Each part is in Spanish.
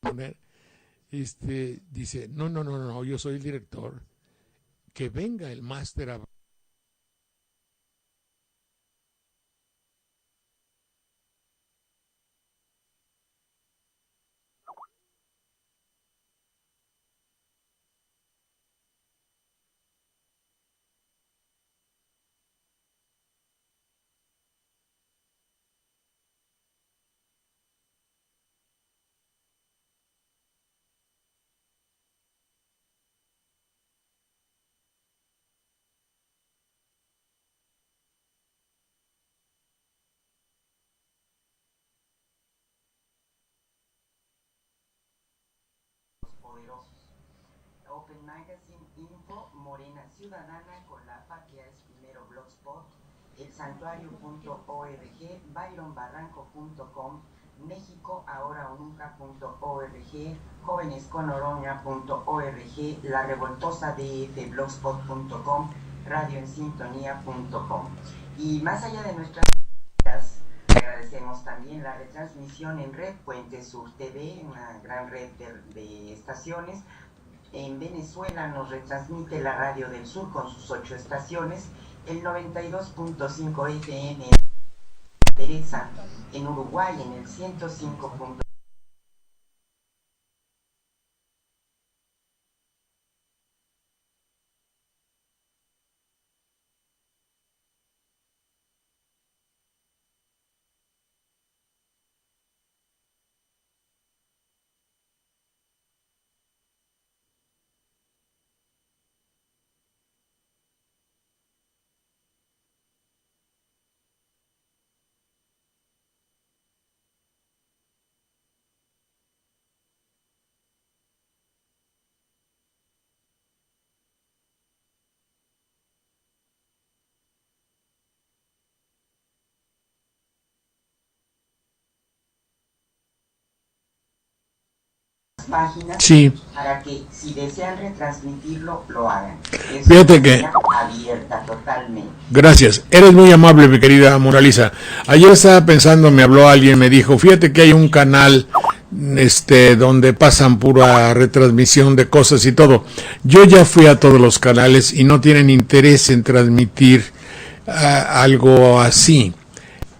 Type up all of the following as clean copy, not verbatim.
poner, dice, no, yo soy el director, que venga el máster a Open Magazine Info, Morena Ciudadana, Colapa, que es primero Blogspot, elsantuario.org, byronbarranco.com, México ahora o nunca.org, jovenesconoroña.org, la revoltosa DF, blogspot.com, radioensintonía.com. Y más allá de nuestras agradecemos también la retransmisión en red Puente Sur TV, una gran red de estaciones. En Venezuela nos retransmite la Radio del Sur con sus 8 estaciones, el 92.5 FM en Teresa, en Uruguay en el 105. Páginas, sí, para que si desean retransmitirlo lo hagan. Es fíjate que abierta totalmente. Gracias, eres muy amable, mi querida Moraliza. Ayer estaba pensando, me habló alguien, me dijo, fíjate que hay un canal donde pasan pura retransmisión de cosas y todo. Yo ya fui a todos los canales y no tienen interés en transmitir algo así.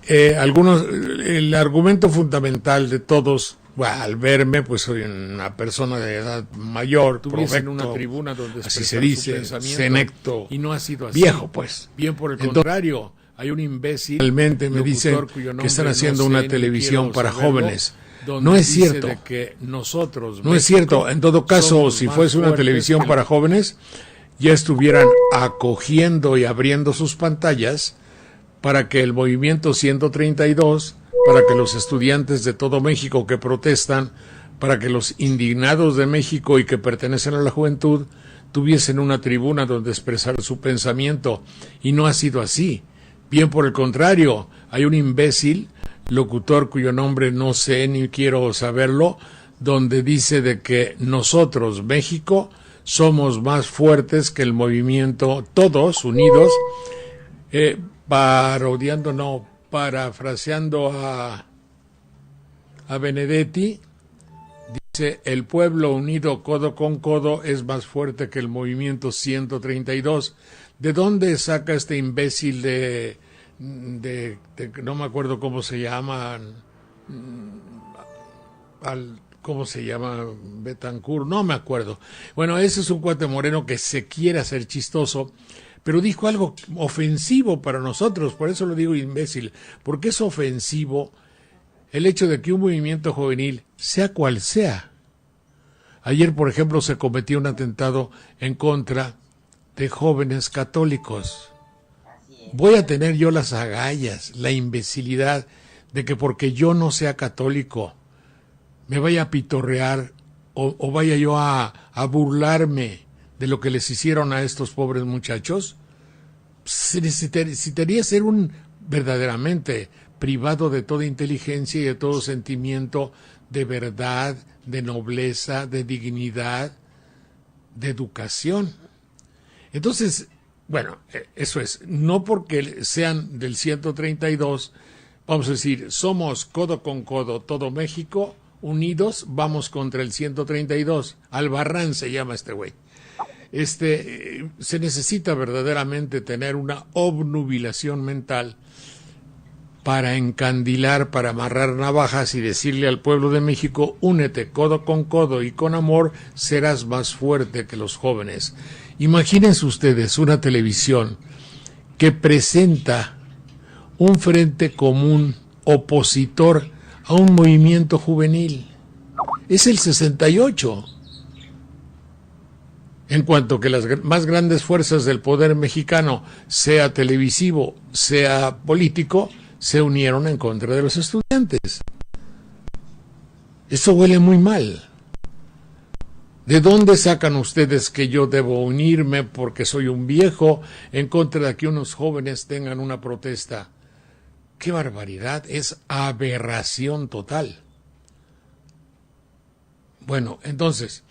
El argumento fundamental de todos, bueno, al verme, pues soy una persona de edad mayor, Tuviese en una tribuna donde así se dice, senecto, y no ha sido así. viejo, pues. Bien por el contrario, hay un imbécil. Realmente me dicen que están haciendo una televisión para jóvenes. No es cierto. Que nosotros, no es cierto. En todo caso, si fuese una televisión para jóvenes, ya estuvieran acogiendo y abriendo sus pantallas para que el movimiento 132, para que los estudiantes de todo México que protestan, para que los indignados de México y que pertenecen a la juventud tuviesen una tribuna donde expresar su pensamiento. Y no ha sido así. Bien por el contrario, hay un imbécil locutor cuyo nombre no sé ni quiero saberlo, donde dice de que nosotros, México, somos más fuertes que el movimiento, todos unidos, parafraseando a Benedetti, dice, el pueblo unido codo con codo es más fuerte que el movimiento 132. ¿De dónde saca este imbécil de no me acuerdo cómo se llama, ¿cómo se llama? Betancourt, no me acuerdo. Bueno, ese es un cuate moreno que se quiere hacer chistoso, pero dijo algo ofensivo para nosotros, por eso lo digo imbécil, porque es ofensivo el hecho de que un movimiento juvenil, sea cual sea. Ayer, por ejemplo, se cometió un atentado en contra de jóvenes católicos. Voy a tener yo las agallas, la imbecilidad de que porque yo no sea católico me vaya a pitorrear o vaya yo a burlarme de lo que les hicieron a estos pobres muchachos. Necesitaría ser un verdaderamente privado de toda inteligencia y de todo sentimiento de verdad, de nobleza, de dignidad, de educación. Entonces, bueno, eso es, no porque sean del 132, vamos a decir, somos codo con codo todo México, unidos vamos contra el 132. Albarrán se llama este güey. Se necesita verdaderamente tener una obnubilación mental para encandilar, para amarrar navajas y decirle al pueblo de México: únete codo con codo y con amor serás más fuerte que los jóvenes. Imagínense ustedes una televisión que presenta un frente común opositor a un movimiento juvenil. Es el 68. En cuanto que las más grandes fuerzas del poder mexicano, sea televisivo, sea político, se unieron en contra de los estudiantes. Eso huele muy mal. ¿De dónde sacan ustedes que yo debo unirme porque soy un viejo en contra de que unos jóvenes tengan una protesta? ¡Qué barbaridad! Es aberración total. Bueno, entonces,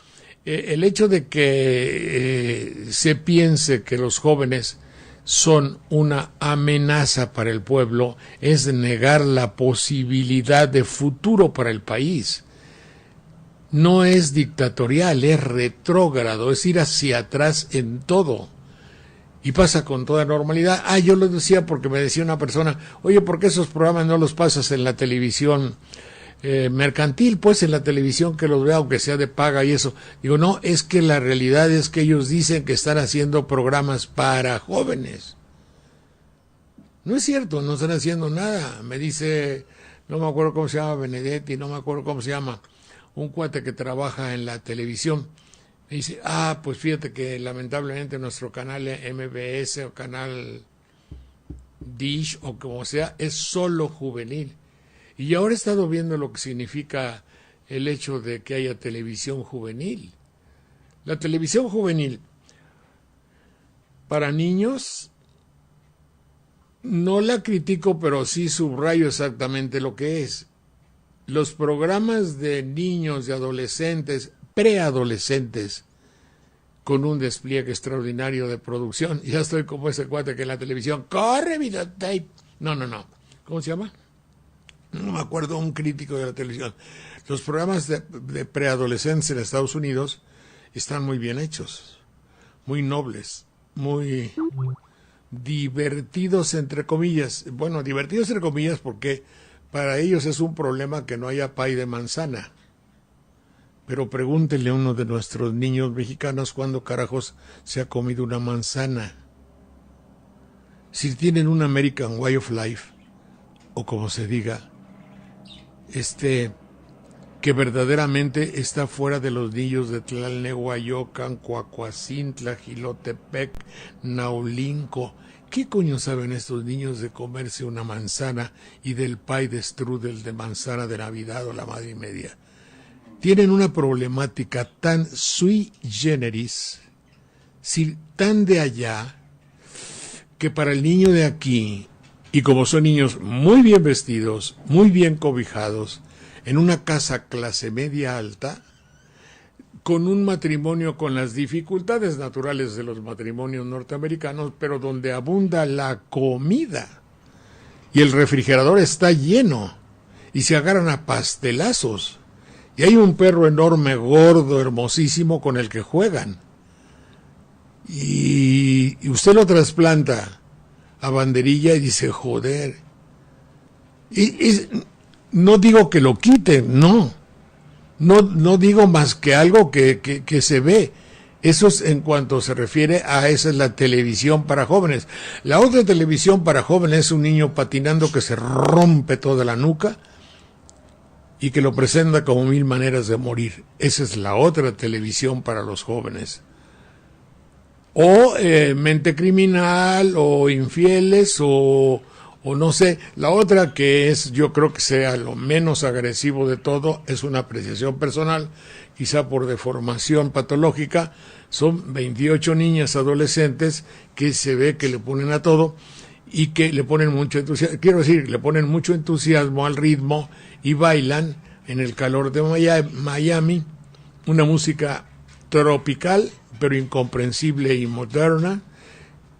el hecho de que se piense que los jóvenes son una amenaza para el pueblo es negar la posibilidad de futuro para el país. No es dictatorial, es retrógrado, es ir hacia atrás en todo. Y pasa con toda normalidad. Yo lo decía porque me decía una persona: oye, ¿por qué esos programas no los pasas en la televisión mercantil? Pues en la televisión que los vea, aunque sea de paga y eso. Digo, no, es que la realidad es que ellos dicen que están haciendo programas para jóvenes. No es cierto, no están haciendo nada. Me dice, no me acuerdo cómo se llama, Benedetti, no me acuerdo cómo se llama, un cuate que trabaja en la televisión. Me dice, pues fíjate que lamentablemente nuestro canal MBS o canal Dish o como sea, es solo juvenil. Y ahora he estado viendo lo que significa el hecho de que haya televisión juvenil. La televisión juvenil para niños no la critico, pero sí subrayo exactamente lo que es. Los programas de niños, de adolescentes, preadolescentes, con un despliegue extraordinario de producción. Ya estoy como ese cuate que en la televisión, ¡corre, videotape! No. ¿Cómo se llama? No me acuerdo, un crítico de la televisión. Los programas de preadolescentes en Estados Unidos están muy bien hechos, muy nobles, muy divertidos, entre comillas. Bueno, divertidos entre comillas porque para ellos es un problema que no haya pay de manzana. Pero pregúntenle a uno de nuestros niños mexicanos cuándo carajos se ha comido una manzana. Si tienen un American Way of Life, o como se diga, que verdaderamente está fuera de los niños de Tlalnehuayocan, Coacuacintla, Jilotepec, Naulinco. ¿Qué coño saben estos niños de comerse una manzana y del pay de strudel de manzana de Navidad o la madre y media? Tienen una problemática tan sui generis, tan de allá, que para el niño de aquí, y como son niños muy bien vestidos, muy bien cobijados, en una casa clase media alta, con un matrimonio con las dificultades naturales de los matrimonios norteamericanos, pero donde abunda la comida, y el refrigerador está lleno, y se agarran a pastelazos, y hay un perro enorme, gordo, hermosísimo, con el que juegan. Y usted lo trasplanta a Banderilla y dice, joder. No digo que lo quiten, no digo más que algo que se ve. Eso es en cuanto se refiere a esa es la televisión para jóvenes. La otra televisión para jóvenes es un niño patinando que se rompe toda la nuca y que lo presenta como 1000 maneras de morir. Esa es la otra televisión para los jóvenes. O mente criminal, o infieles, o no sé. La otra que es, yo creo que sea lo menos agresivo de todo, es una apreciación personal, quizá por deformación patológica. Son 28 niñas adolescentes que se ve que le ponen a todo y que le ponen mucho entusiasmo, le ponen mucho entusiasmo al ritmo y bailan en el calor de Miami, una música tropical, pero incomprensible y moderna,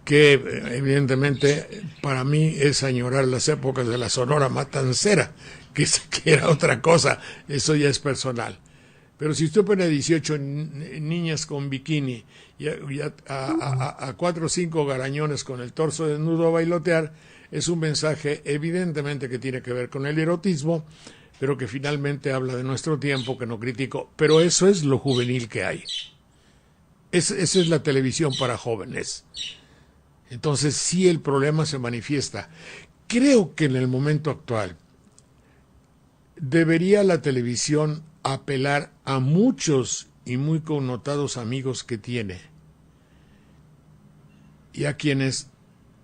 que evidentemente para mí es añorar las épocas de la Sonora Matancera, que era otra cosa, eso ya es personal. Pero si usted pone 18 niñas con bikini y a 4 o 5 garañones con el torso desnudo a bailotear, es un mensaje evidentemente que tiene que ver con el erotismo, pero que finalmente habla de nuestro tiempo, que no critico. Pero eso es lo juvenil que hay. Esa es la televisión para jóvenes. Entonces sí, el problema se manifiesta. Creo que en el momento actual debería la televisión apelar a muchos y muy connotados amigos que tiene y a quienes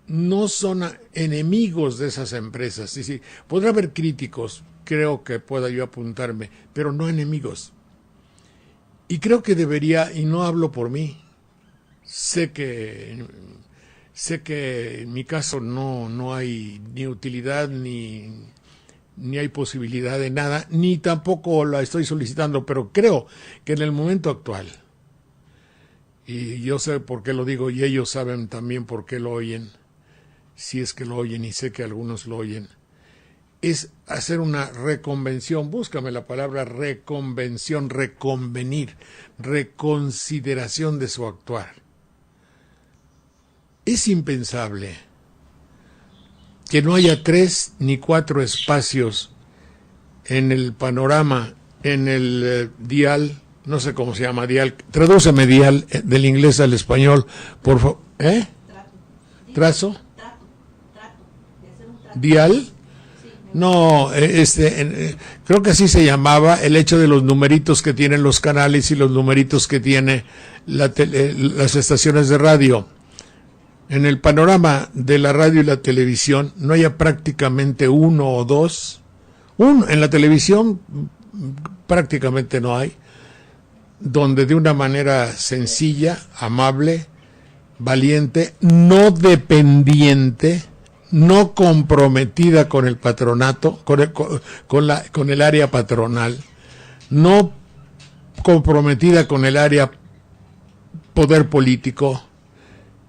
no son enemigos de esas empresas. Sí, podrá haber críticos, creo que pueda yo apuntarme, pero no enemigos. Y creo que debería, y no hablo por mí, sé que en mi caso no hay ni utilidad ni hay posibilidad de nada, ni tampoco la estoy solicitando, pero creo que en el momento actual, y yo sé por qué lo digo y ellos saben también por qué lo oyen, si es que lo oyen, y sé que algunos lo oyen, es hacer una reconvención, búscame la palabra reconvención, reconvenir, reconsideración de su actuar. Es impensable que no haya 3 ni 4 espacios en el panorama, en el dial, no sé cómo se llama, dial, tradúceme dial del inglés al español, por favor. ¿Trazo? ¿Dial? No, creo que así se llamaba, el hecho de los numeritos que tienen los canales y los numeritos que tiene las estaciones de radio. En el panorama de la radio y la televisión no haya prácticamente 1 o 2. En la televisión prácticamente no hay, donde de una manera sencilla, amable, valiente, no dependiente, no comprometida con el patronato, con el área patronal, no comprometida con el área poder político,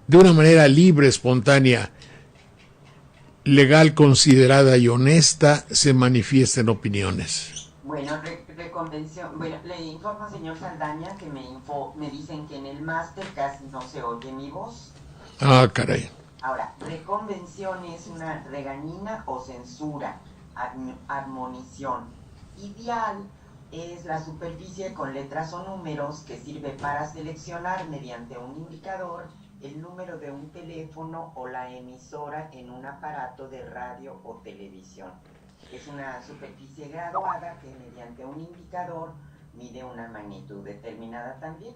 de una manera libre, espontánea, legal, considerada y honesta, se manifiesten opiniones. Bueno, reconvención. Bueno, le informo, señor Saldaña, que me dicen que en el máster casi no se oye mi voz. Ah, caray. Ahora, reconvención es una regañina o censura, admonición. Ideal es la superficie con letras o números que sirve para seleccionar mediante un indicador el número de un teléfono o la emisora en un aparato de radio o televisión. Es una superficie graduada que mediante un indicador mide una magnitud determinada también.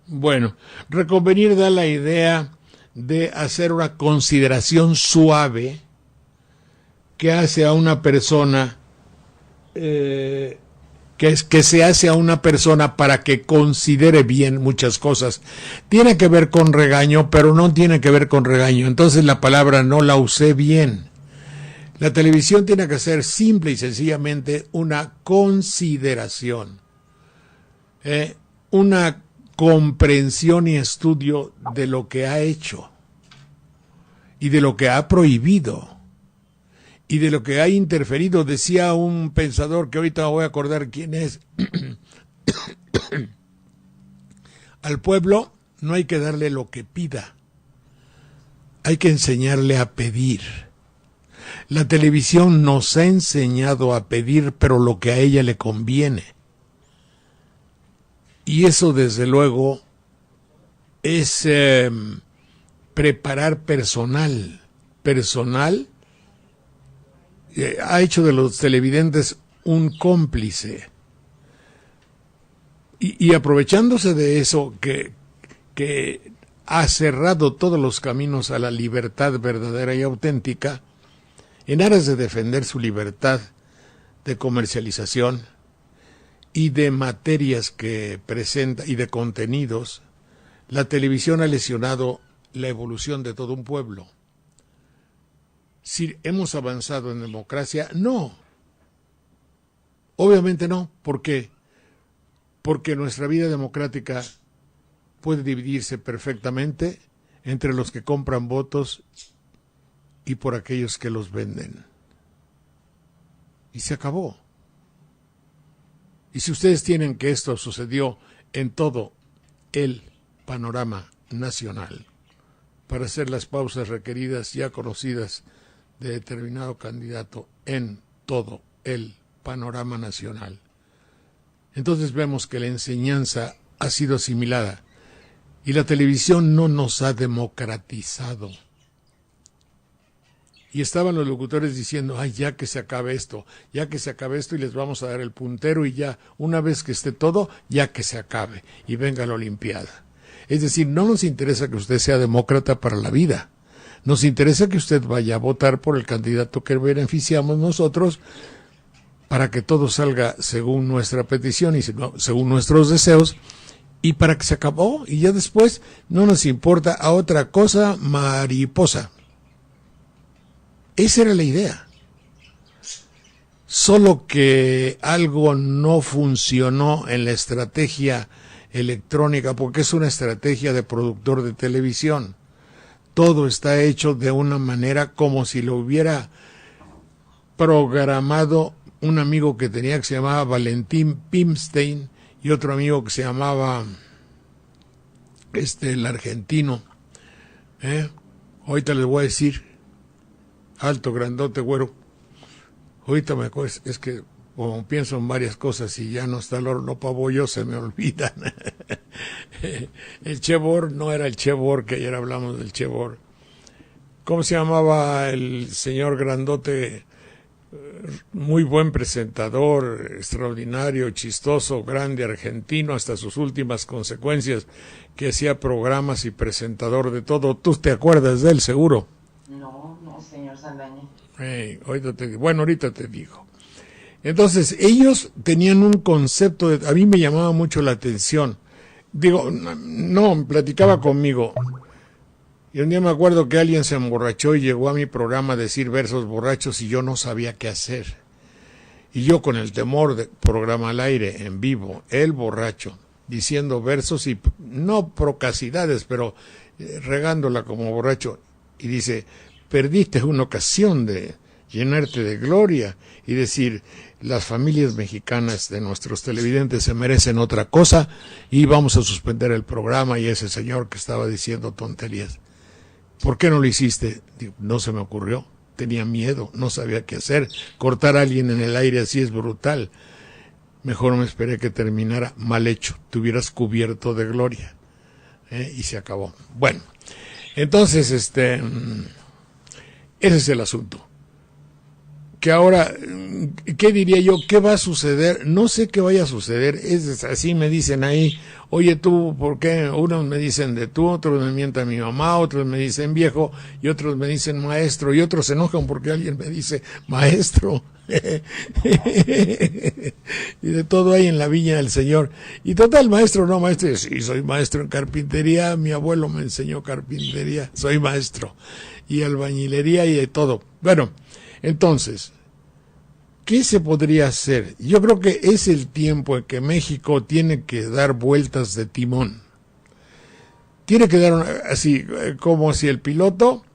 Bueno, reconvenir da la idea de hacer una consideración suave que hace a una persona, que se hace a una persona para que considere bien muchas cosas. Tiene que ver con regaño, pero no tiene que ver con regaño. Entonces la palabra no la usé bien. La televisión tiene que ser simple y sencillamente una consideración, una comprensión y estudio de lo que ha hecho y de lo que ha prohibido y de lo que ha interferido. Decía un pensador que ahorita voy a acordar quién es. Al pueblo no hay que darle lo que pida, hay que enseñarle a pedir. La televisión nos ha enseñado a pedir, pero lo que a ella le conviene. Y eso, desde luego, es preparar personal. Ha hecho de los televidentes un cómplice. Y aprovechándose de eso, que ha cerrado todos los caminos a la libertad verdadera y auténtica, en aras de defender su libertad de comercialización y de materias que presenta y de contenidos, la televisión ha lesionado la evolución de todo un pueblo. Si hemos avanzado en democracia, no. Obviamente no. ¿Por qué? Porque nuestra vida democrática puede dividirse perfectamente entre los que compran votos y por aquellos que los venden. Y se acabó. Y si ustedes tienen que esto sucedió en todo el panorama nacional, para hacer las pausas requeridas ya conocidas de determinado candidato en todo el panorama nacional, entonces vemos que la enseñanza ha sido asimilada y la televisión no nos ha democratizado. Y estaban los locutores diciendo, ay, ya que se acabe esto, y les vamos a dar el puntero y ya, una vez que esté todo, ya que se acabe y venga la Olimpiada. Es decir, no nos interesa que usted sea demócrata para la vida. Nos interesa que usted vaya a votar por el candidato que beneficiamos nosotros para que todo salga según nuestra petición y según nuestros deseos y para que se acabó y ya después no nos importa a otra cosa mariposa. Esa era la idea. Solo que algo no funcionó en la estrategia electrónica, porque es una estrategia de productor de televisión. Todo está hecho de una manera como si lo hubiera programado un amigo que tenía que se llamaba Valentín Pimstein y otro amigo que se llamaba el argentino. Ahorita les voy a decir. Alto, grandote, güero. Ahorita me acuerdo, es que como pienso en varias cosas y ya no está el horno pavo, se me olvidan. El Chebor no era el Chebor, que ayer hablamos del Chebor. ¿Cómo se llamaba el señor grandote? Muy buen presentador, extraordinario, chistoso, grande, argentino, hasta sus últimas consecuencias, que hacía programas y presentador de todo. ¿Tú te acuerdas de él, seguro? No, señor Saldaña. Ahorita te digo. Entonces, ellos tenían un concepto, a mí me llamaba mucho la atención. Digo, no, platicaba conmigo. Y un día me acuerdo que alguien se emborrachó y llegó a mi programa a decir versos borrachos y yo no sabía qué hacer. Y yo con el temor de programa al aire, en vivo, el borracho, diciendo versos y no procacidades, pero regándola como borracho. Y dice, perdiste una ocasión de llenarte de gloria y decir, las familias mexicanas de nuestros televidentes se merecen otra cosa y vamos a suspender el programa. Y ese señor que estaba diciendo tonterías, ¿por qué no lo hiciste? Digo, no se me ocurrió, tenía miedo, no sabía qué hacer. Cortar a alguien en el aire así es brutal. Mejor me esperé que terminara mal hecho, te hubieras cubierto de gloria. Y se acabó. Bueno, entonces, ese es el asunto. Que ahora, ¿qué diría yo? ¿Qué va a suceder? No sé qué vaya a suceder. Así me dicen ahí, oye tú, ¿por qué? Unos me dicen de tú, otros me mientan mi mamá, otros me dicen viejo, y otros me dicen maestro, y otros se enojan porque alguien me dice maestro. Y de todo hay en la viña del Señor. Y total, maestro, no maestro. Sí, soy maestro en carpintería, mi abuelo me enseñó carpintería, soy maestro. Y albañilería y de todo. Bueno, entonces, ¿qué se podría hacer? Yo creo que es el tiempo en que México tiene que dar vueltas de timón. Tiene que dar así, como si el piloto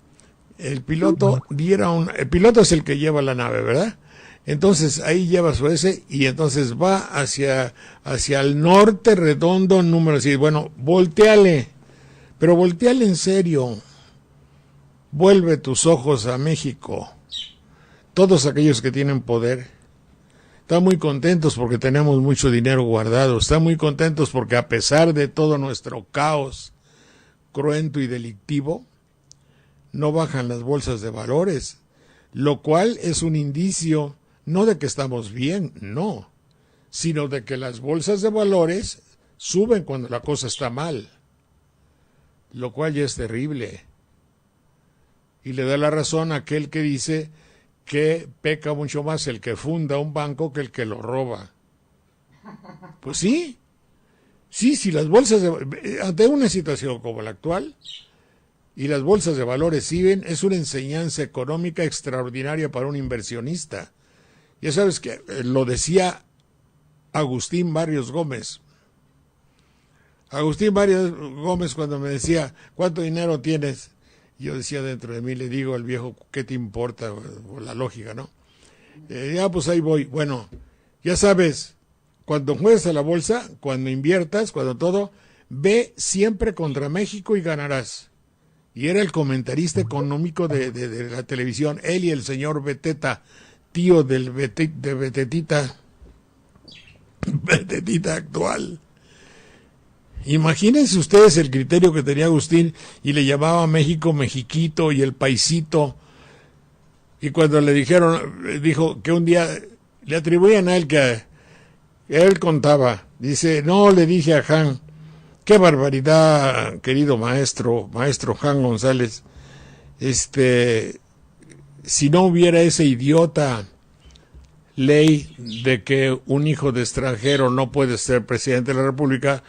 diera el piloto es el que lleva la nave, ¿verdad? Entonces ahí lleva su y entonces va hacia el norte redondo número 6. Bueno, volteale, pero volteale en serio. Vuelve tus ojos a México. Todos aquellos que tienen poder están muy contentos porque tenemos mucho dinero guardado. Están muy contentos porque a pesar de todo nuestro caos cruento y delictivo, no bajan las bolsas de valores, lo cual es un indicio no de que estamos bien, no, sino de que las bolsas de valores suben cuando la cosa está mal, lo cual ya es terrible. Y le da la razón a aquel que dice que peca mucho más el que funda un banco que el que lo roba. Pues sí, si las bolsas ante una situación como la actual, y las bolsas de valores siguen, es una enseñanza económica extraordinaria para un inversionista. Ya sabes que lo decía Agustín Barrios Gómez. Agustín Mario Gómez cuando me decía, ¿cuánto dinero tienes? Yo decía dentro de mí, le digo al viejo, ¿qué te importa? O la lógica, ¿no? Ya pues ahí voy. Bueno, ya sabes, cuando juegues a la bolsa, cuando inviertas, cuando todo, ve siempre contra México y ganarás. Y era el comentarista económico de la televisión, él y el señor Beteta, tío de Betetita, Betetita actual. Imagínense ustedes el criterio que tenía Agustín y le llamaba a México Mexiquito y el paisito. Y cuando le dijeron, dijo que un día le atribuían a él que él contaba. Dice, no, le dije a Han, qué barbaridad, querido maestro Han González, si no hubiera ese idiota ley de que un hijo de extranjero no puede ser presidente de la República,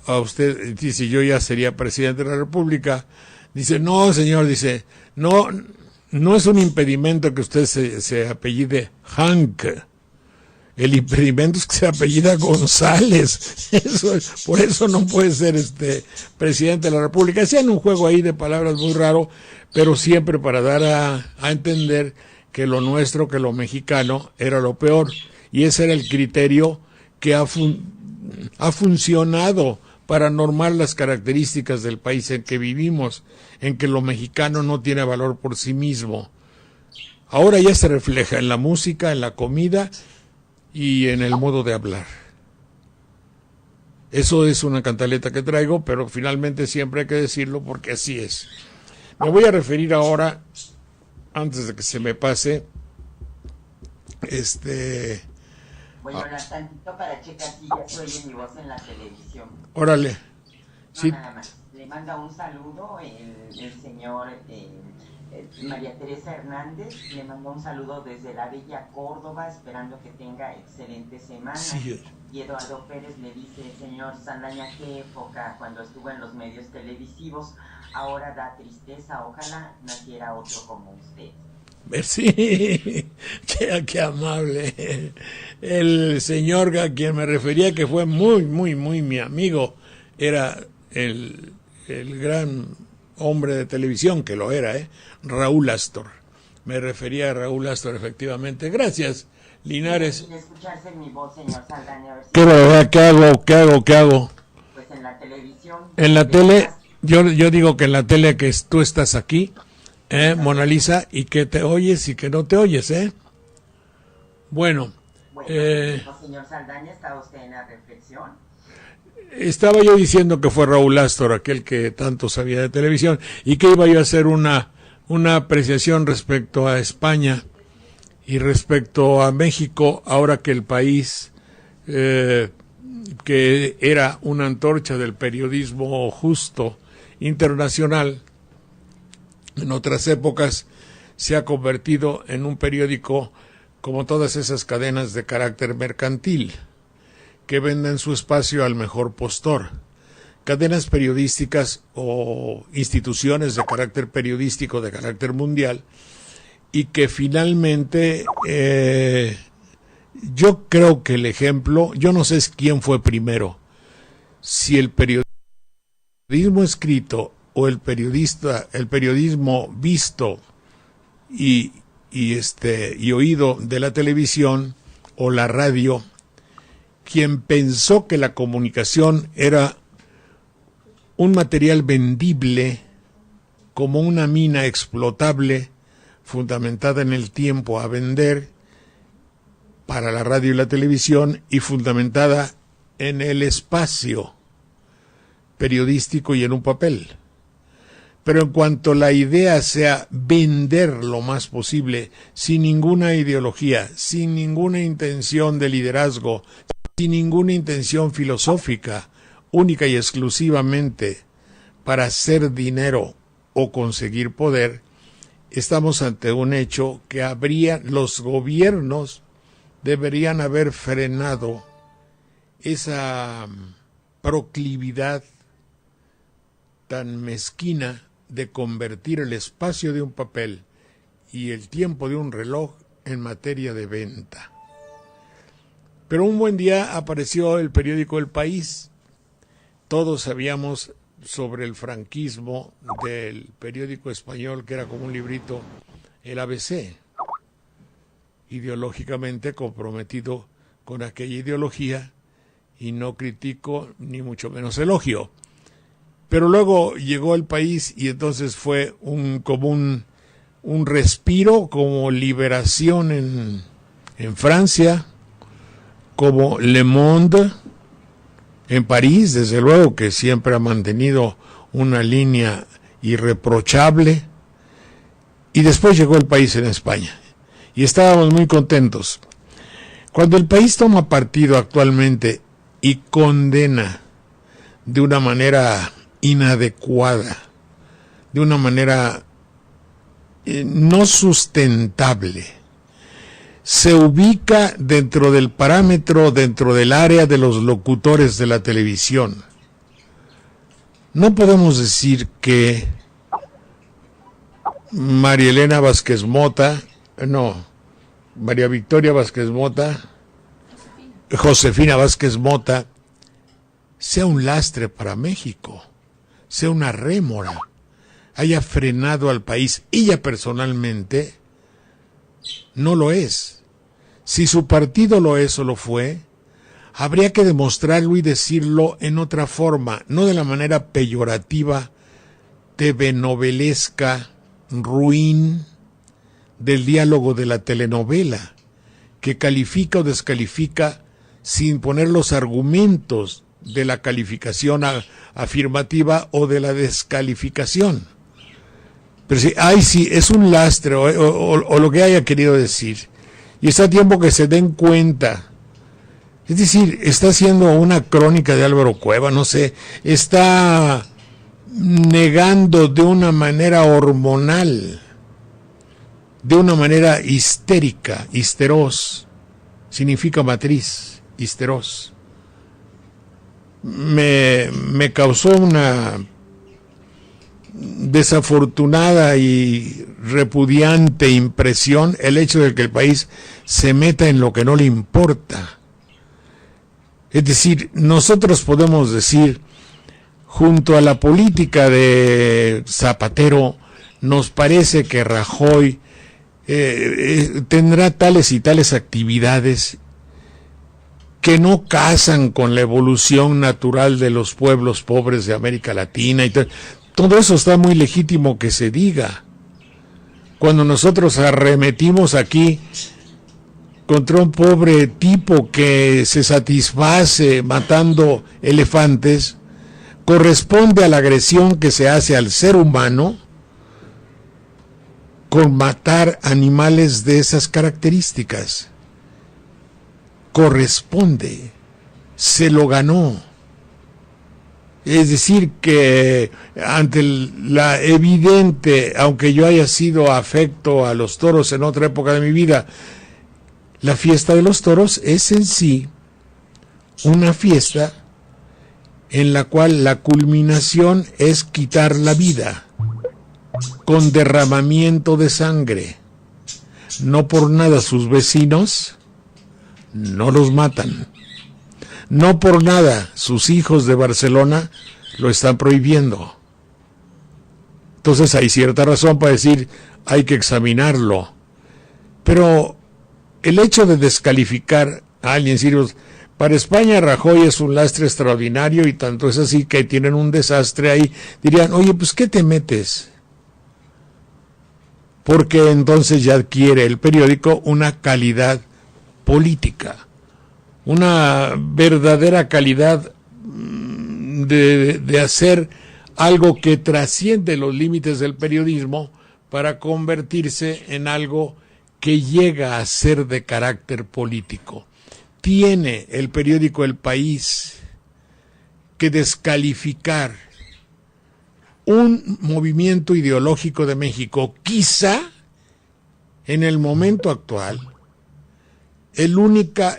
a usted dice, yo ya sería presidente de la República. Dice, no, señor, dice, no es un impedimento que usted se apellide Hank. El impedimento es que se apellida González. Por eso no puede ser presidente de la República. Hacían un juego ahí de palabras muy raro, pero siempre para dar a entender que lo nuestro, que lo mexicano, era lo peor. Y ese era el criterio que ha funcionado para normar las características del país en que vivimos, en que lo mexicano no tiene valor por sí mismo. Ahora ya se refleja en la música, en la comida y en el modo de hablar. Eso es una cantaleta que traigo, pero finalmente siempre hay que decirlo porque así es. Me voy a referir ahora, antes de que se me pase, Voy a hablar tantito para checar si ya se oye mi voz en la televisión. Órale. No, Sí. nada más. Le manda un saludo el señor María Teresa Hernández. Le manda un saludo desde la bella Córdoba, esperando que tenga excelente semana. Sí. Y Eduardo Pérez le dice, señor Saldaña, qué época cuando estuvo en los medios televisivos. Ahora da tristeza, ojalá naciera otro como usted. Sí, qué amable. El señor a quien me refería, que fue muy mi amigo, era el gran hombre de televisión, que lo era, Raúl Astor. Me refería a Raúl Astor, efectivamente. Gracias, Linares. Sin escucharse mi voz, señor Saldaña, a ver si... ¿Qué verdad? ¿Qué hago? Pues en la televisión... En la tele, yo digo que en la tele que tú estás aquí, Mona Lisa, y que te oyes y que no te oyes, Bueno, señor Saldaña, ¿está usted en la reflexión? Estaba yo diciendo que fue Raúl Astor, aquel que tanto sabía de televisión, y que iba yo a hacer una apreciación respecto a España y respecto a México, ahora que el país, que era una antorcha del periodismo justo internacional, en otras épocas se ha convertido en un periódico como todas esas cadenas de carácter mercantil que venden su espacio al mejor postor. Cadenas periodísticas o instituciones de carácter periodístico de carácter mundial, y que finalmente yo creo que el ejemplo, yo no sé quién fue primero, si el periodismo escrito o el periodismo visto y oído de la televisión o la radio, quien pensó que la comunicación era un material vendible como una mina explotable fundamentada en el tiempo a vender para la radio y la televisión, y fundamentada en el espacio periodístico y en un papel. Pero en cuanto la idea sea vender lo más posible, sin ninguna ideología, sin ninguna intención de liderazgo, sin ninguna intención filosófica, única y exclusivamente para hacer dinero o conseguir poder, estamos ante un hecho que los gobiernos deberían haber frenado esa proclividad tan mezquina de convertir el espacio de un papel y el tiempo de un reloj en materia de venta. Pero un buen día apareció el periódico El País, todos sabíamos sobre el franquismo del periódico español, que era como un librito, el ABC, ideológicamente comprometido con aquella ideología, y no critico ni mucho menos elogio. Pero luego llegó al país y entonces fue como un respiro, como liberación en Francia, como Le Monde en París, desde luego que siempre ha mantenido una línea irreprochable, y después llegó el país en España y estábamos muy contentos. Cuando el país toma partido actualmente y condena de una manera inadecuada, de una manera no sustentable, se ubica dentro del parámetro, dentro del área de los locutores de la televisión. No podemos decir que María Elena Vázquez Mota, María Victoria Vázquez Mota, Josefina Vázquez Mota, sea un lastre para México, sea una rémora, haya frenado al país. Ella personalmente no lo es. Si su partido lo es o lo fue, habría que demostrarlo y decirlo en otra forma, no de la manera peyorativa, telenovelesca, ruin del diálogo de la telenovela, que califica o descalifica sin poner los argumentos de la calificación afirmativa o de la descalificación. Pero sí, es un lastre o lo que haya querido decir. Y está a tiempo que se den cuenta. Es decir, está haciendo una crónica de Álvaro Cueva, no sé, está negando de una manera hormonal, de una manera histérica, histeros, significa matriz, histeros. Me causó una desafortunada y repudiante impresión el hecho de que el país se meta en lo que no le importa. Es decir, nosotros podemos decir, junto a la política de Zapatero, nos parece que Rajoy tendrá tales y tales actividades que no casan con la evolución natural de los pueblos pobres de América Latina y todo eso está muy legítimo que se diga. Cuando nosotros arremetimos aquí contra un pobre tipo que se satisface matando elefantes, corresponde a la agresión que se hace al ser humano con matar animales de esas características. Corresponde, se lo ganó. Es decir, que ante la evidente, aunque yo haya sido afecto a los toros en otra época de mi vida, la fiesta de los toros es en sí una fiesta en la cual la culminación es quitar la vida con derramamiento de sangre. No por nada sus vecinos no los matan. No por nada sus hijos de Barcelona lo están prohibiendo. Entonces hay cierta razón para decir, hay que examinarlo. Pero el hecho de descalificar a alguien, para España Rajoy es un lastre extraordinario y tanto es así que tienen un desastre ahí, dirían, oye, pues ¿qué te metes? Porque entonces ya adquiere el periódico una calidad política, una verdadera calidad de hacer algo que trasciende los límites del periodismo para convertirse en algo que llega a ser de carácter político. Tiene el periódico El País que descalificar un movimiento ideológico de México, quizá en el momento actual,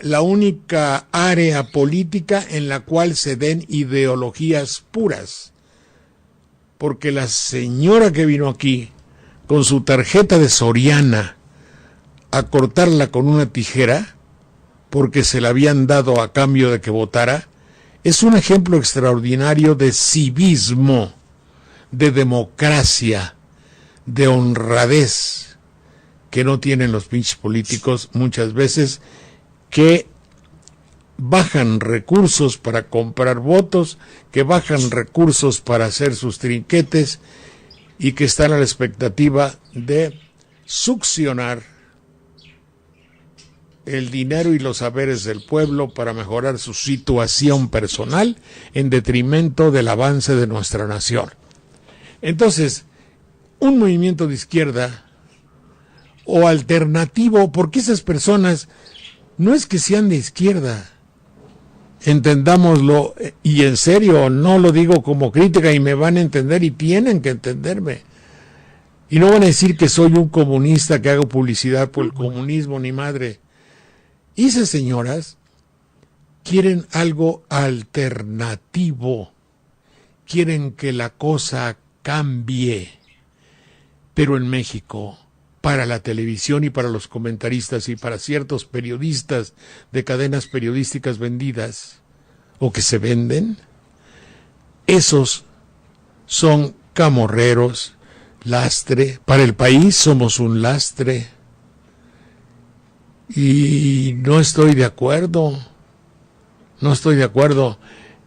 la única área política en la cual se den ideologías puras. Porque la señora que vino aquí con su tarjeta de Soriana a cortarla con una tijera, porque se la habían dado a cambio de que votara, es un ejemplo extraordinario de civismo, de democracia, de honradez, que no tienen los pinches políticos muchas veces, que bajan recursos para comprar votos, que bajan recursos para hacer sus trinquetes y que están a la expectativa de succionar el dinero y los saberes del pueblo para mejorar su situación personal en detrimento del avance de nuestra nación. Entonces, un movimiento de izquierda o alternativo, porque esas personas no es que sean de izquierda, entendámoslo, y en serio, no lo digo como crítica y me van a entender y tienen que entenderme. Y no van a decir que soy un comunista que hago publicidad por el comunismo, ni madre. Y esas señoras quieren algo alternativo, quieren que la cosa cambie. Pero en México, para la televisión y para los comentaristas y para ciertos periodistas de cadenas periodísticas vendidas o que se venden, esos son camorreros, lastre. Para el país somos un lastre. Y no estoy de acuerdo. No estoy de acuerdo.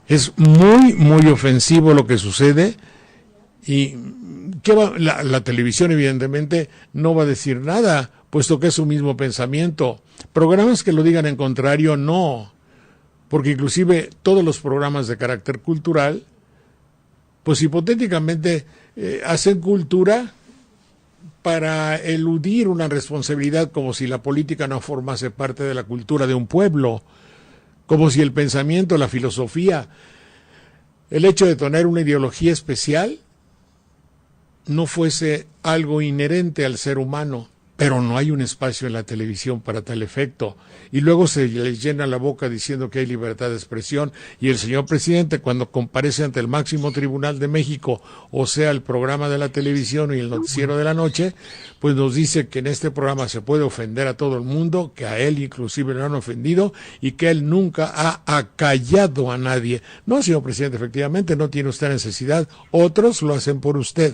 Es muy, muy ofensivo lo que sucede. Y la televisión evidentemente no va a decir nada, puesto que es su mismo pensamiento. Programas que lo digan en contrario, no. Porque inclusive todos los programas de carácter cultural, pues hipotéticamente hacen cultura para eludir una responsabilidad, como si la política no formase parte de la cultura de un pueblo, como si el pensamiento, la filosofía, el hecho de tener una ideología especial no fuese algo inherente al ser humano. Pero no hay un espacio en la televisión para tal efecto. Y luego se les llena la boca diciendo que hay libertad de expresión. Y el señor presidente, cuando comparece ante el máximo tribunal de México, o sea, el programa de la televisión y el noticiero de la noche, pues nos dice que en este programa se puede ofender a todo el mundo, que a él inclusive lo han ofendido y que él nunca ha acallado a nadie. No, señor presidente, efectivamente no tiene usted necesidad. Otros lo hacen por usted.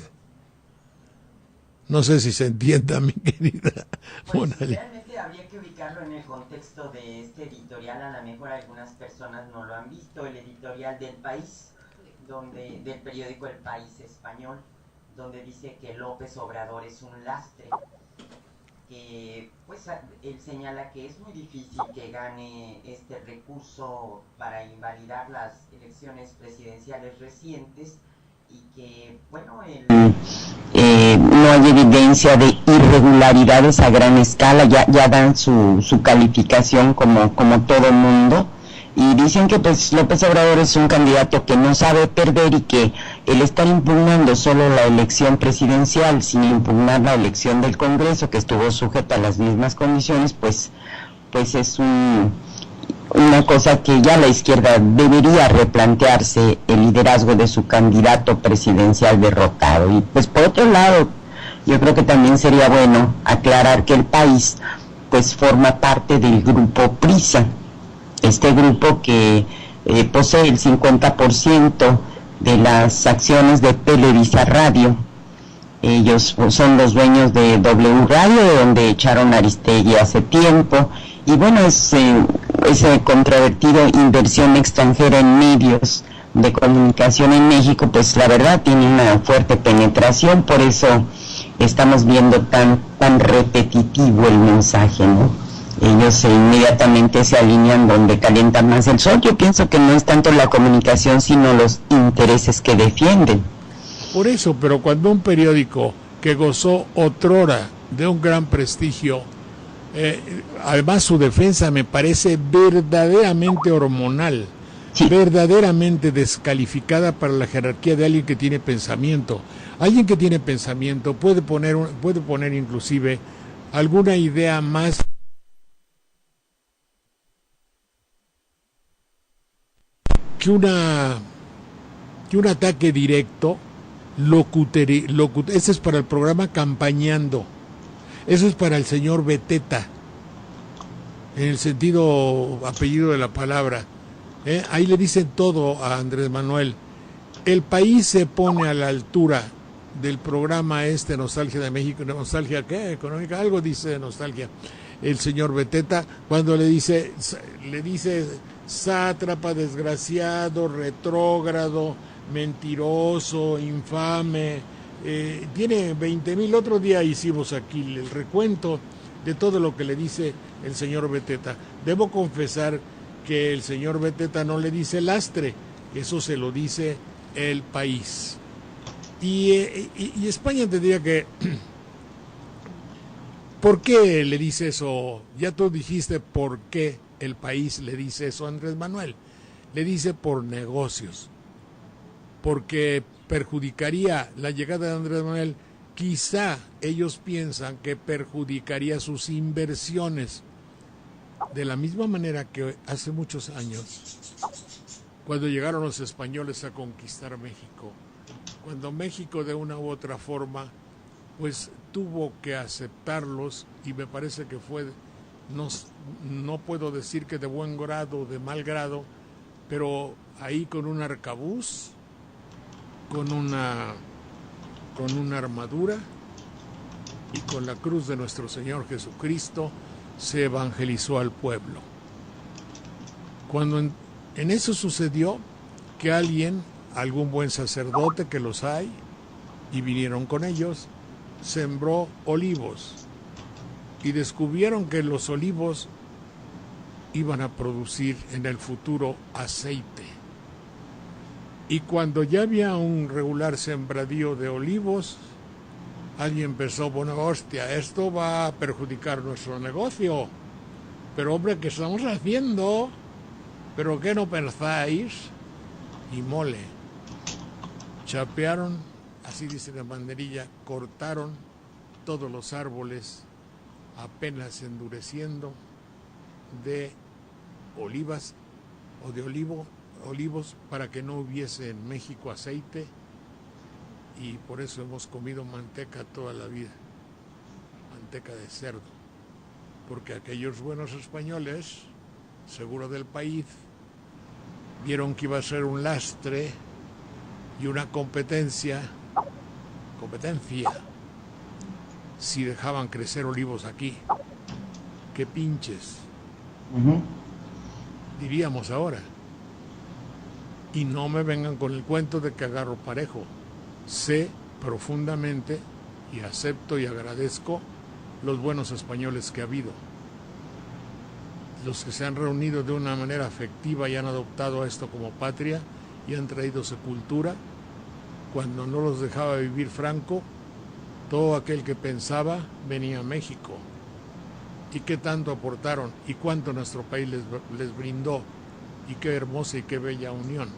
No sé si se entienda, mi querida. Pues realmente habría que ubicarlo en el contexto de este editorial. A lo mejor algunas personas no lo han visto. El editorial del País, del periódico El País español, donde dice que López Obrador es un lastre. Que pues él señala que es muy difícil que gane este recurso para invalidar las elecciones presidenciales recientes, y que, bueno, no hay evidencia de irregularidades a gran escala. Ya dan su calificación como todo mundo, y dicen que pues López Obrador es un candidato que no sabe perder, y que el estar impugnando solo la elección presidencial sin impugnar la elección del Congreso, que estuvo sujeta a las mismas condiciones, pues es una cosa que ya la izquierda debería replantearse el liderazgo de su candidato presidencial derrotado. Y pues por otro lado, yo creo que también sería bueno aclarar que El País pues forma parte del grupo Prisa, este grupo que posee el 50% de las acciones de Televisa Radio. Ellos son los dueños de W Radio, de donde echaron a Aristegui hace tiempo. Y bueno, esa controvertida inversión extranjera en medios de comunicación en México, pues la verdad tiene una fuerte penetración. Por eso estamos viendo tan repetitivo el mensaje, ¿no? Ellos inmediatamente se alinean donde calienta más el sol. Yo pienso que no es tanto la comunicación, sino los intereses que defienden. Por eso, pero cuando un periódico que gozó otrora de un gran prestigio, además su defensa me parece verdaderamente hormonal, sí, verdaderamente descalificada para la jerarquía de alguien que tiene pensamiento. Alguien que tiene pensamiento puede poner inclusive alguna idea más que un ataque directo, ese es para el programa Campañando. Eso es para el señor Beteta, en el sentido apellido de la palabra, Ahí le dicen todo a Andrés Manuel. El país se pone a la altura del programa Nostalgia de México. ¿Nostalgia qué? Económica, algo dice de nostalgia el señor Beteta, cuando le dice sátrapa, desgraciado, retrógrado, mentiroso, infame. Tiene 20,000. Otro día hicimos aquí el recuento de todo lo que le dice el señor Beteta. Debo confesar que el señor Beteta no le dice lastre, eso se lo dice el país. Y España tendría que... ¿Por qué le dice eso? Ya tú dijiste por qué el país le dice eso a Andrés Manuel. Le dice por negocios. Porque perjudicaría la llegada de Andrés Manuel. Quizá ellos piensan que perjudicaría sus inversiones. De la misma manera que hace muchos años, cuando llegaron los españoles a conquistar México, cuando México de una u otra forma pues tuvo que aceptarlos, y me parece que fue, no puedo decir que de buen grado o de mal grado, pero ahí con un arcabuz, con una armadura y con la cruz de nuestro Señor Jesucristo, se evangelizó al pueblo. Cuando en eso sucedió, que algún buen sacerdote, que los hay, y vinieron con ellos, sembró olivos y descubrieron que los olivos iban a producir en el futuro aceite. Y cuando ya había un regular sembradío de olivos, alguien pensó, bueno, hostia, esto va a perjudicar nuestro negocio. Pero hombre, ¿qué estamos haciendo? ¿Pero qué no pensáis? Y mole. Chapearon, así dice la banderilla, cortaron todos los árboles apenas endureciendo de olivas o de olivos para que no hubiese en México aceite, y por eso hemos comido manteca toda la vida, manteca de cerdo, porque aquellos buenos españoles, seguro del país, vieron que iba a ser un lastre y una competencia si dejaban crecer olivos aquí. ¡Qué pinches! Diríamos ahora. Y no me vengan con el cuento de que agarro parejo. Sé profundamente y acepto y agradezco los buenos españoles que ha habido. Los que se han reunido de una manera afectiva y han adoptado esto como patria y han traído sepultura. Cuando no los dejaba vivir Franco, todo aquel que pensaba venía a México. ¿Y qué tanto aportaron? ¿Y cuánto nuestro país les brindó? Y qué hermosa y qué bella unión.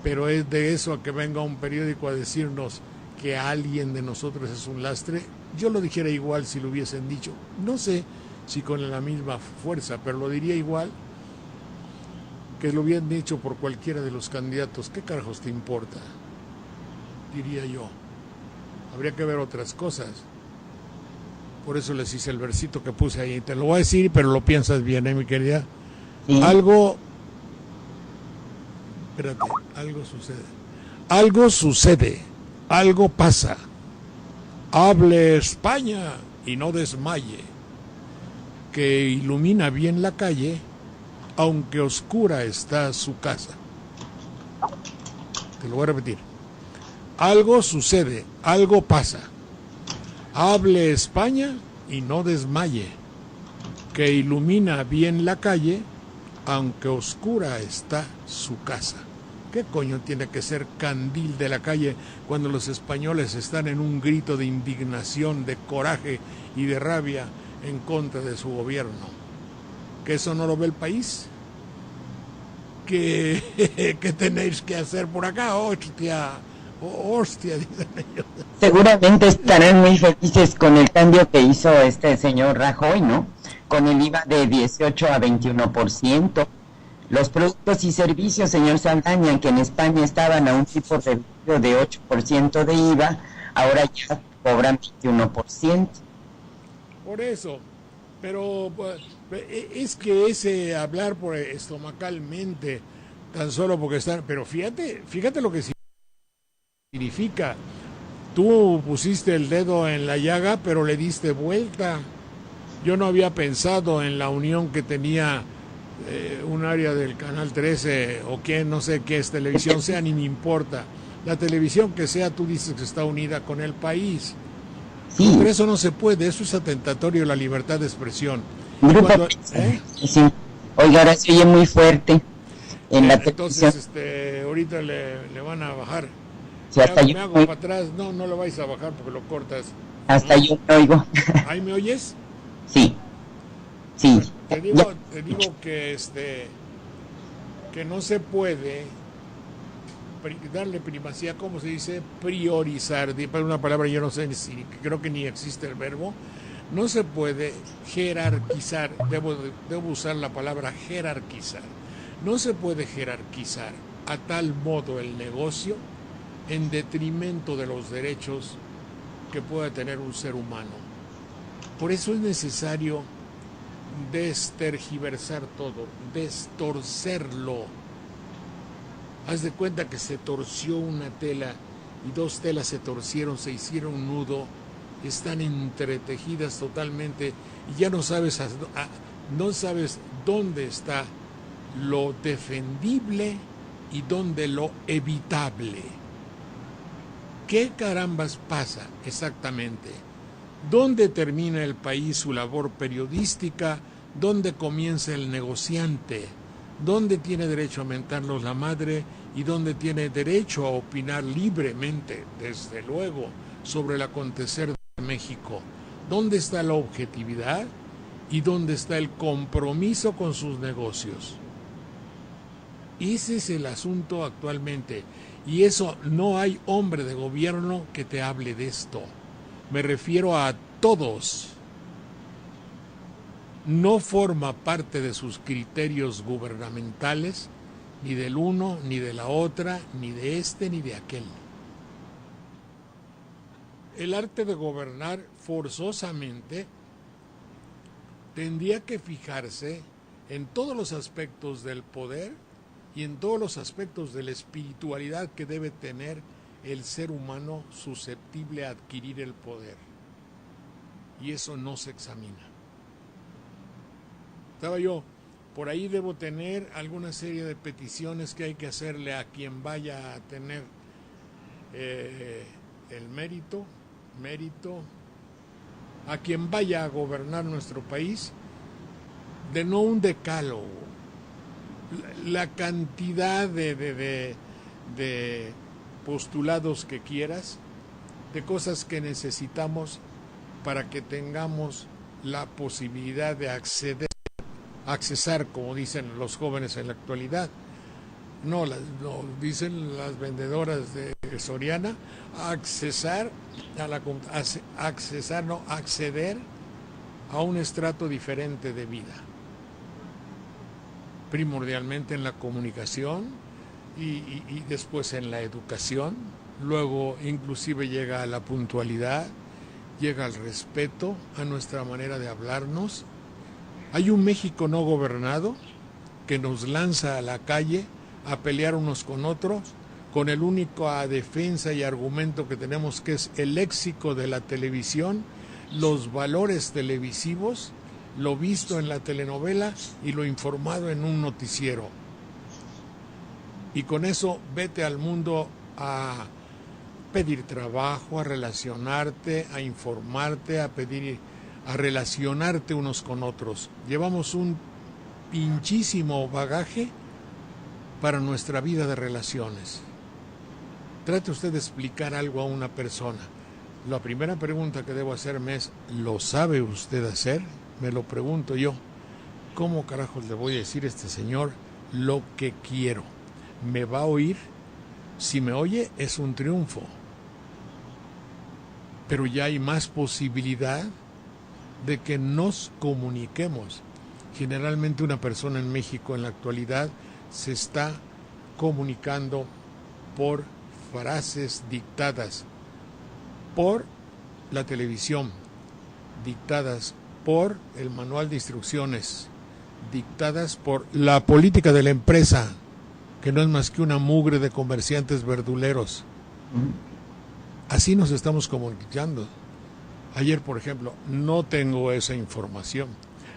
Pero es de eso a que venga un periódico a decirnos que alguien de nosotros es un lastre. Yo lo dijera igual si lo hubiesen dicho. No sé si con la misma fuerza, pero lo diría igual que lo hubieran dicho por cualquiera de los candidatos. ¿Qué carajos te importa? Diría yo. Habría que ver otras cosas. Por eso les hice el versito que puse ahí. Te lo voy a decir, pero lo piensas bien, mi querida. Sí. Algo sucede, algo pasa. Hable España y no desmaye, que ilumina bien la calle, aunque oscura está su casa. Te lo voy a repetir. Algo sucede, algo pasa. Hable España y no desmaye, que ilumina bien la calle, aunque oscura está su casa. ¿Qué coño tiene que ser candil de la calle cuando los españoles están en un grito de indignación, de coraje y de rabia en contra de su gobierno? ¿Que eso no lo ve el país? ¿Qué tenéis que hacer por acá? Hostia, dicen ellos. Seguramente estarán muy felices con el cambio que hizo este señor Rajoy, ¿no? Con el IVA de 18 a 21%. Los productos y servicios, señor Saldaña, que en España estaban a un tipo reducido de 8% de IVA, ahora ya cobran 21%. Por eso, pero Es que ese hablar por estomacalmente, tan solo porque están, pero fíjate lo que significa. Tú pusiste el dedo en la llaga, pero le diste vuelta. Yo no había pensado en la unión que tenía un área del Canal 13 o que no sé qué es televisión sea, ni me importa. La televisión que sea, tú dices que está unida con el país. Sí. Pero eso no se puede, eso es atentatorio a la libertad de expresión. Grupo sí. Oiga, ahora se oye muy fuerte en la televisión. Entonces, ahorita le van a bajar. Sí, hasta me hago para atrás. No lo vais a bajar porque lo cortas. Hasta yo me oigo. ¿Ahí me oyes? Sí. Sí. Te digo que que no se puede darle primacía, ¿cómo se dice? Priorizar. Para una palabra yo no sé si creo que ni existe el verbo. No se puede jerarquizar, debo usar la palabra jerarquizar. No se puede jerarquizar a tal modo el negocio en detrimento de los derechos que pueda tener un ser humano. Por eso es necesario destergiversar todo, destorcerlo. Haz de cuenta que se torció una tela y dos telas se torcieron, se hicieron un nudo, están entretejidas totalmente y ya no sabes dónde está lo defendible y dónde lo evitable. ¿Qué carambas pasa exactamente? ¿Dónde termina el país su labor periodística? ¿Dónde comienza el negociante? ¿Dónde tiene derecho a mentarnos la madre? ¿Y dónde tiene derecho a opinar libremente, desde luego, sobre el acontecer de México? ¿Dónde está la objetividad? ¿Y dónde está el compromiso con sus negocios? Ese es el asunto actualmente. Y eso, no hay hombre de gobierno que te hable de esto. Me refiero a todos. No forma parte de sus criterios gubernamentales, ni del uno, ni de la otra, ni de este, ni de aquel. El arte de gobernar forzosamente tendría que fijarse en todos los aspectos del poder y en todos los aspectos de la espiritualidad que debe tener el ser humano susceptible a adquirir el poder. Y eso no se examina. Estaba yo, por ahí debo tener alguna serie de peticiones que hay que hacerle a quien vaya a tener el mérito, a quien vaya a gobernar nuestro país, de no un decálogo, la cantidad de postulados que quieras, de cosas que necesitamos para que tengamos la posibilidad de accesar, como dicen los jóvenes en la actualidad, no dicen las vendedoras de Soriana, acceder a un estrato diferente de vida, primordialmente en la comunicación y después en la educación, luego inclusive llega a la puntualidad, llega al respeto a nuestra manera de hablarnos. Hay un México no gobernado que nos lanza a la calle a pelear unos con otros, con el único defensa y argumento que tenemos, que es el léxico de la televisión, los valores televisivos, lo visto en la telenovela y lo informado en un noticiero. Y con eso vete al mundo a pedir trabajo, a relacionarte, a informarte, a relacionarte unos con otros. Llevamos un pinchísimo bagaje para nuestra vida de relaciones. Trate usted de explicar algo a una persona. La primera pregunta que debo hacerme es, ¿lo sabe usted hacer? Me lo pregunto yo. ¿Cómo carajos le voy a decir a este señor lo que quiero? ¿Me va a oír? Si me oye, es un triunfo. Pero ya hay más posibilidad de que nos comuniquemos. Generalmente una persona en México en la actualidad se está comunicando por frases dictadas por la televisión, dictadas por el manual de instrucciones dictadas por la política de la empresa, que no es más que una mugre de comerciantes verduleros. Así nos estamos comunicando. Ayer, por ejemplo, no tengo esa información,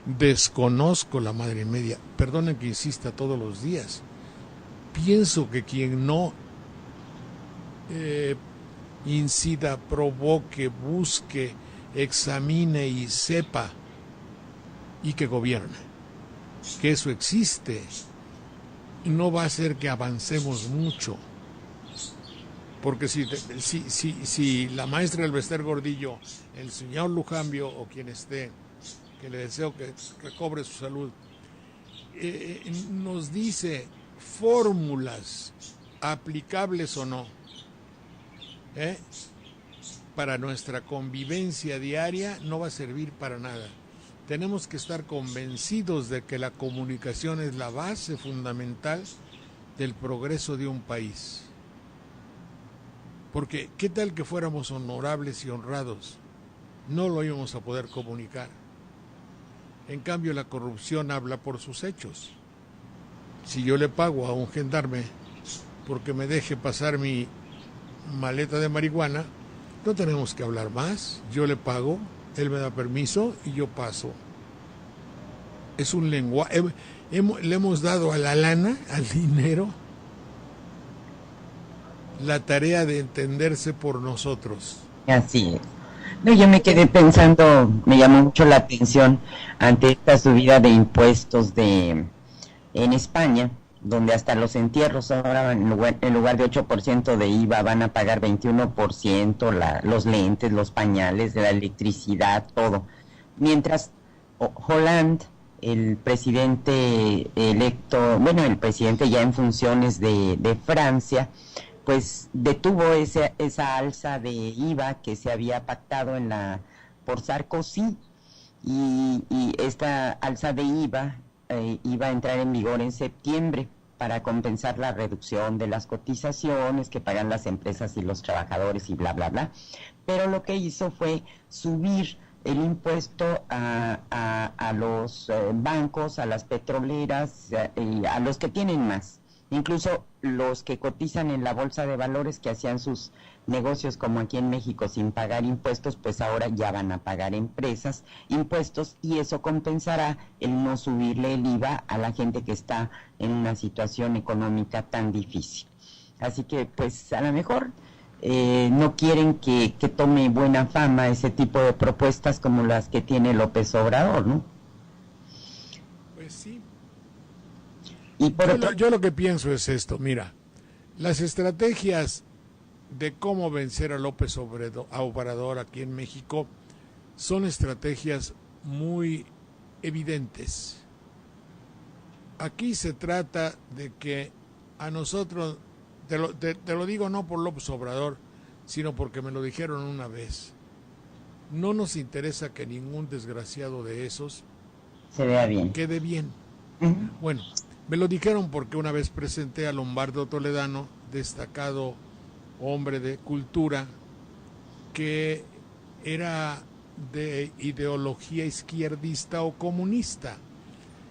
desconozco la madre y media, perdonen que insista todos los días. Pienso que quien no incida, provoque, busque, examine y sepa y que gobierne, que eso existe, no va a hacer que avancemos mucho. Porque si la maestra Elbester Gordillo, el señor Lujambio o quien esté, que le deseo que recobre su salud, nos dice fórmulas aplicables o no, para nuestra convivencia diaria, no va a servir para nada. Tenemos que estar convencidos de que la comunicación es la base fundamental del progreso de un país. Porque, ¿qué tal que fuéramos honorables y honrados? No lo íbamos a poder comunicar. En cambio, la corrupción habla por sus hechos. Si yo le pago a un gendarme porque me deje pasar mi maleta de marihuana, no tenemos que hablar más. Yo le pago, él me da permiso y yo paso. Es un lenguaje. Le hemos dado a la lana, al dinero, la tarea de entenderse por nosotros. Así es. No, yo me quedé pensando, me llamó mucho la atención ante esta subida de impuestos en España, donde hasta los entierros ahora en lugar de 8% de IVA van a pagar 21%, los lentes, los pañales, la electricidad, todo. Mientras Hollande, el presidente electo, bueno, el presidente ya en funciones de Francia, pues detuvo esa alza de IVA que se había pactado por Sarkozy, y esta alza de IVA iba a entrar en vigor en septiembre para compensar la reducción de las cotizaciones que pagan las empresas y los trabajadores y bla, bla, bla. Pero lo que hizo fue subir el impuesto a los bancos, a las petroleras, a los que tienen más. Incluso los que cotizan en la bolsa de valores, que hacían sus negocios como aquí en México sin pagar impuestos, pues ahora ya van a pagar impuestos, y eso compensará el no subirle el IVA a la gente que está en una situación económica tan difícil. Así que pues a lo mejor no quieren que tome buena fama ese tipo de propuestas como las que tiene López Obrador, ¿no? Pues sí. Y yo lo que pienso es esto, mira, las estrategias de cómo vencer a López Obrador aquí en México son estrategias muy evidentes. Aquí se trata de que a nosotros, te lo digo no por López Obrador, sino porque me lo dijeron una vez, no nos interesa que ningún desgraciado de esos se vea bien, quede bien. Uh-huh. Bueno, me lo dijeron porque una vez presenté a Lombardo Toledano, destacado hombre de cultura, que era de ideología izquierdista o comunista.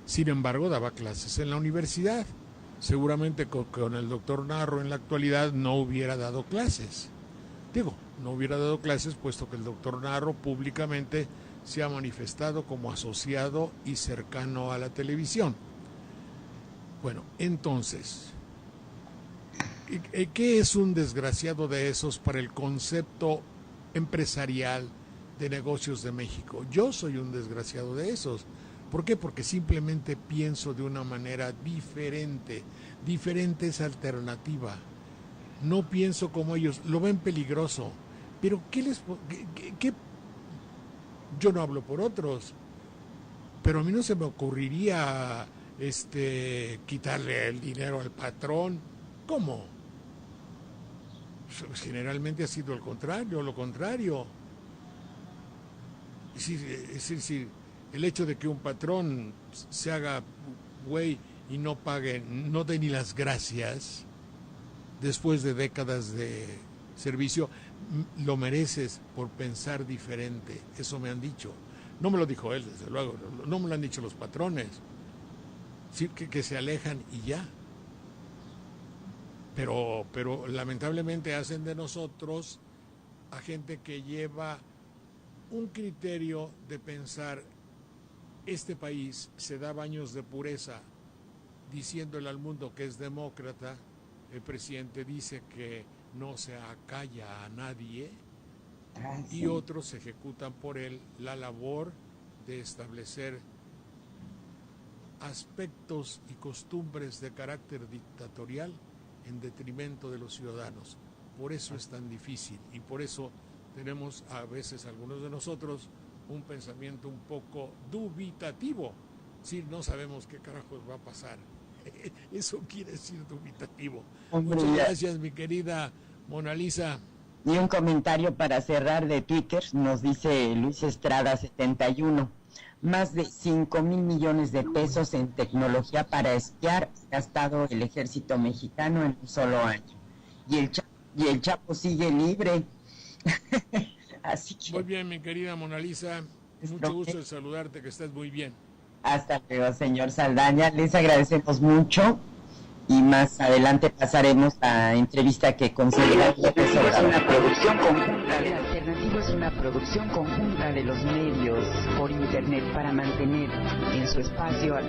Sin embargo, daba clases en la universidad. Seguramente con el doctor Narro en la actualidad no hubiera dado clases. No hubiera dado clases puesto que el doctor Narro públicamente se ha manifestado como asociado y cercano a la televisión. Bueno, entonces, ¿qué es un desgraciado de esos para el concepto empresarial de negocios de México? Yo soy un desgraciado de esos. ¿Por qué? Porque simplemente pienso de una manera diferente. Diferente es alternativa. No pienso como ellos. Lo ven peligroso. Pero ¿qué? Yo no hablo por otros. Pero a mí no se me ocurriría quitarle el dinero al patrón. ¿Cómo? Generalmente ha sido lo contrario. Es decir, el hecho de que un patrón se haga güey y no pague, no dé ni las gracias después de décadas de servicio, lo mereces por pensar diferente. Eso me han dicho. No me lo dijo él, desde luego, no me lo han dicho los patrones. Sí, que se alejan y ya. Pero lamentablemente hacen de nosotros a gente que lleva un criterio de pensar, este país se da baños de pureza diciéndole al mundo que es demócrata, el presidente dice que no se acalla a nadie y otros ejecutan por él la labor de establecer aspectos y costumbres de carácter dictatorial en detrimento de los ciudadanos. Por eso es tan difícil y por eso tenemos a veces algunos de nosotros un pensamiento un poco dubitativo. Si no sabemos qué carajos va a pasar. Eso quiere decir dubitativo. Muchas gracias, mi querida Mona Lisa. Y un comentario para cerrar de Twitter, nos dice Luis Estrada 71. Más de 5,000 millones de pesos en tecnología para espiar ha gastado el ejército mexicano en un solo año. Y el Chapo sigue libre. Así que... Muy bien, mi querida Mona Lisa. Mucho gusto de saludarte, que estés muy bien. Hasta luego, señor Saldaña. Les agradecemos mucho. Y más adelante pasaremos a entrevista que considera una producción conjunta. El Alternativo es una producción conjunta de los medios por internet para mantener en su espacio a